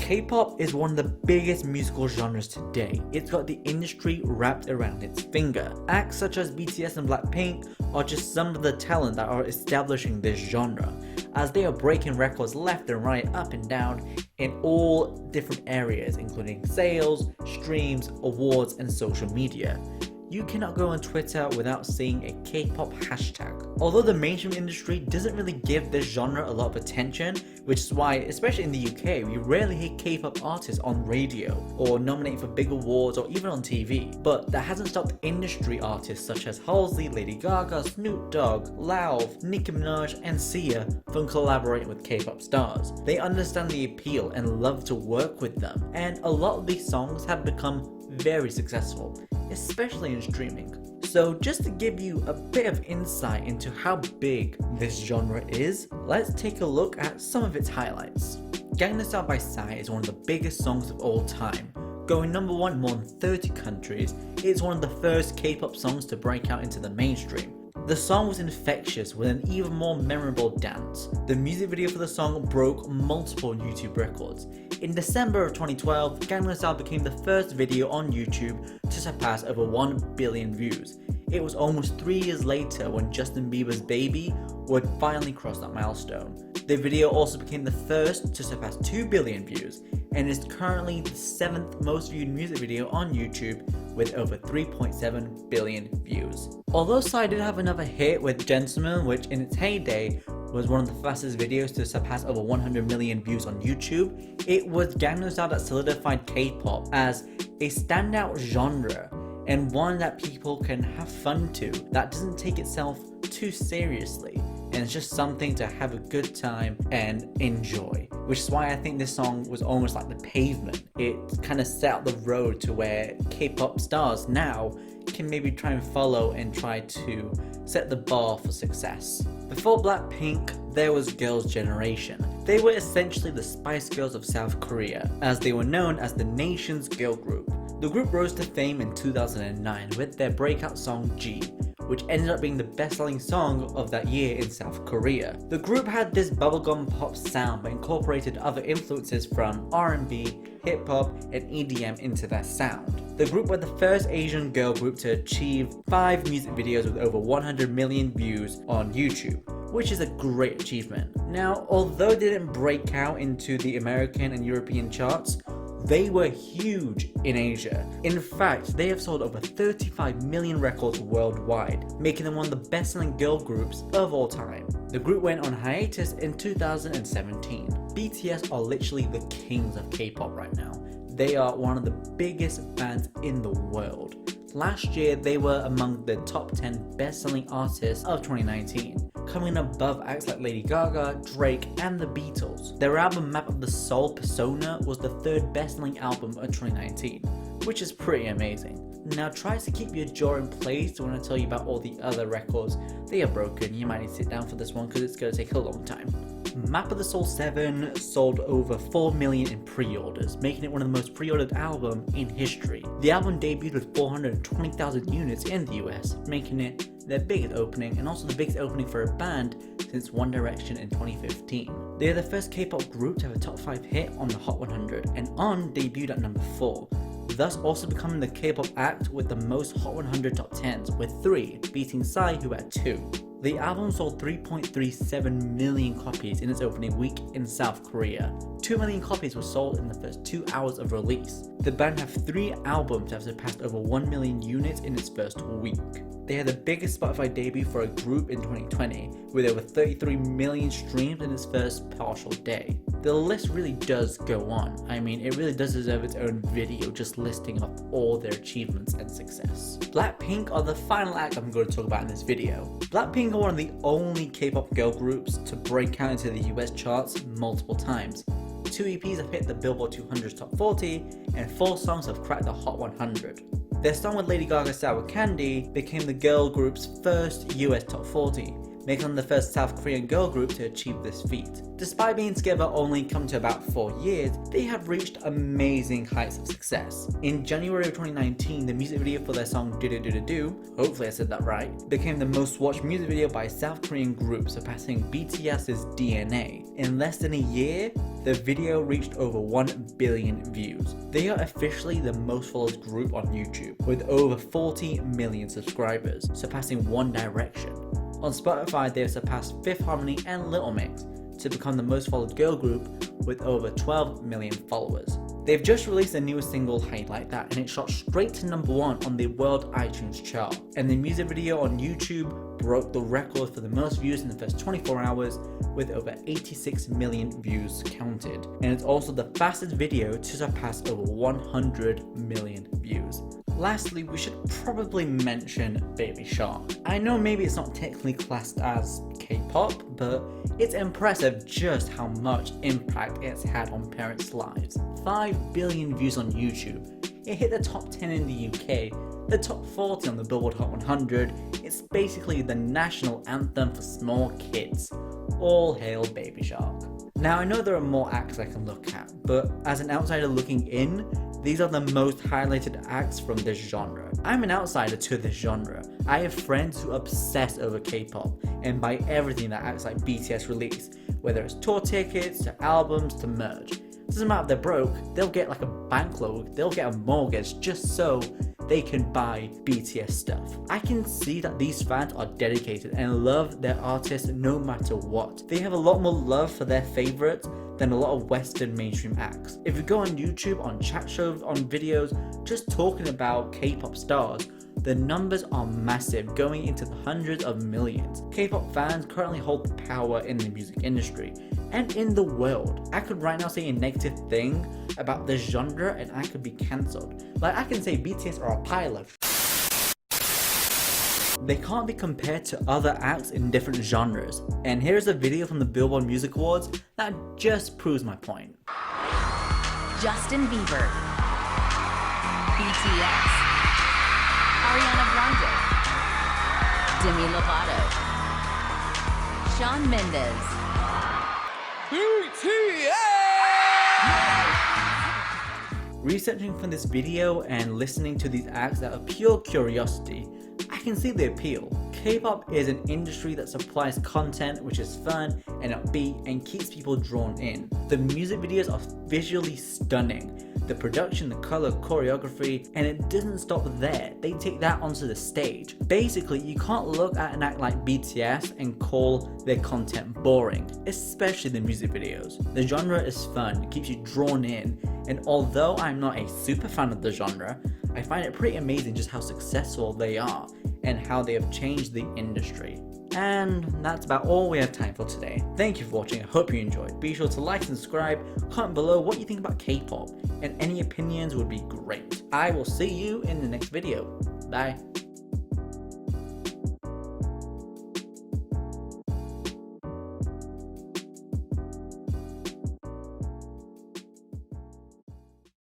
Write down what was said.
K-pop is one of the biggest musical genres today. It's got the industry wrapped around its finger. Acts such as BTS and Blackpink are just some of the talent that are establishing this genre, as they are breaking records left and right, up and down, in all different areas, including sales, streams, awards, and social media. You cannot go on Twitter without seeing a K-pop hashtag. Although the mainstream industry doesn't really give this genre a lot of attention, which is why, especially in the UK, we rarely hear K-pop artists on radio or nominated for big awards or even on TV. But that hasn't stopped industry artists such as Halsey, Lady Gaga, Snoop Dogg, Lauv, Nicki Minaj, and Sia from collaborating with K-pop stars. They understand the appeal and love to work with them, and a lot of these songs have become very successful, especially in streaming. So just to give you a bit of insight into how big this genre is, let's take a look at some of its highlights. Gangnam Style by Psy is one of the biggest songs of all time. Going number 1 in more than 30 countries, it's one of the first K-pop songs to break out into the mainstream. The song was infectious with an even more memorable dance. The music video for the song broke multiple YouTube records. In December of 2012, Gangnam Style became the first video on YouTube to surpass over 1 billion views. It was almost 3 years later when Justin Bieber's Baby would finally cross that milestone. The video also became the first to surpass 2 billion views, and is currently the 7th most viewed music video on YouTube with over 3.7 billion views. Although Psy did have another hit with Gentleman, which in its heyday was one of the fastest videos to surpass over 100 million views on YouTube, it was Gangnam Style that solidified K-pop as a standout genre and one that people can have fun to, that doesn't take itself too seriously, and it's just something to have a good time and enjoy. Which is why I think this song was almost like the pavement. It kind of set out the road to where K-pop stars now can maybe try and follow and try to set the bar for success. Before Blackpink, there was Girls' Generation. They were essentially the Spice Girls of South Korea, as they were known as the nation's girl group. The group rose to fame in 2009 with their breakout song G, which ended up being the best-selling song of that year in South Korea. The group had this bubblegum pop sound but incorporated other influences from R&B, hip-hop, and EDM into their sound. The group were the first Asian girl group to achieve 5 music videos with over 100 million views on YouTube, which is a great achievement. Now, although they didn't break out into the American and European charts, they were huge in Asia. In fact, they have sold over 35 million records worldwide, making them one of the best-selling girl groups of all time. The group went on hiatus in 2017. BTS are literally the kings of K-pop right now. They are one of the biggest bands in the world. Last year, they were among the top 10 best-selling artists of 2019, coming above acts like Lady Gaga, Drake, and the Beatles. Their album Map of the Soul Persona was the 3rd best-selling album of 2019, which is pretty amazing. Now try to keep your jaw in place when I tell you about all the other records they are broken. You might need to sit down for this one because it's going to take a long time. Map of the Soul 7 sold over 4 million in pre-orders, making it one of the most pre-ordered albums in history. The album debuted with 420,000 units in the US, making it their biggest opening and also the biggest opening for a band since One Direction in 2015. They are the first K-pop group to have a top 5 hit on the Hot 100, and On debuted at number 4, thus also becoming the K-pop act with the most Hot 100 top 10s, with 3, beating Psy who had 2. The album sold 3.37 million copies in its opening week in South Korea. 2 million copies were sold in the first 2 hours of release. The band have 3 albums that have surpassed over 1 million units in its first week. They had the biggest Spotify debut for a group in 2020, with over 33 million streams in its first partial day. The list really does go on. I mean, it really does deserve its own video just listing off all their achievements and success. Blackpink are the final act I'm going to talk about in this video. Blackpink are one of the only K-pop girl groups to break out into the US charts multiple times. 2 EPs have hit the Billboard 200's top 40, and 4 songs have cracked the Hot 100. Their song with Lady Gaga Sour Candy became the girl group's first US top 40, making them the first South Korean girl group to achieve this feat. Despite being together only come to about 4 years, they have reached amazing heights of success. In January of 2019, the music video for their song Do Do Do Do Do, hopefully I said that right, became the most watched music video by a South Korean group, surpassing BTS's DNA. In less than a year, the video reached over 1 billion views. They are officially the most followed group on YouTube, with over 40 million subscribers, surpassing One Direction. On Spotify, they have surpassed Fifth Harmony and Little Mix to become the most followed girl group with over 12 million followers. They've just released a new single, Hate Like That, and it shot straight to #1 on the world iTunes chart. And the music video on YouTube broke the record for the most views in the first 24 hours with over 86 million views counted. And it's also the fastest video to surpass over 100 million views. Lastly, we should probably mention Baby Shark. I know maybe it's not technically classed as K-pop, but it's impressive just how much impact it's had on parents' lives. 5 billion views on YouTube. It hit the top 10 in the UK, the top 40 on the Billboard Hot 100. It's basically the national anthem for small kids. All hail Baby Shark. Now I know there are more acts I can look at, but as an outsider looking in, these are the most highlighted acts from this genre. I'm an outsider to this genre. I have friends who obsess over K-pop and buy everything that acts like BTS release, whether it's tour tickets, to albums, to merch. Doesn't matter if they're broke, they'll get like a bank loan, they'll get a mortgage just so they can buy BTS stuff. I can see that these fans are dedicated and love their artists no matter what. They have a lot more love for their favorites than a lot of Western mainstream acts. If you go on YouTube, on chat shows, on videos, just talking about K-pop stars, the numbers are massive, going into the hundreds of millions. K-pop fans currently hold the power in the music industry and in the world. I could right now say a negative thing about this genre and I could be cancelled. Like I can say BTS are a pile of They can't be compared to other acts in different genres. And here's a video from the Billboard Music Awards that just proves my point. Justin Bieber, BTS, Ariana Grande, Demi Lovato, Shawn Mendes, Researching for this video and listening to these acts out of pure curiosity, I can see the appeal. K-pop is an industry that supplies content which is fun and upbeat and keeps people drawn in. The music videos are visually stunning. The production, the color, choreography, and it doesn't stop there. They take that onto the stage. Basically, you can't look at an act like BTS and call their content boring, especially the music videos. The genre is fun, it keeps you drawn in, and although I'm not a super fan of the genre, I find it pretty amazing just how successful they are and how they have changed the industry. And that's about all we have time for today. Thank you for watching, I hope you enjoyed. Be sure to like and subscribe, comment below what you think about K-pop, and any opinions would be great. I will see you in the next video. Bye.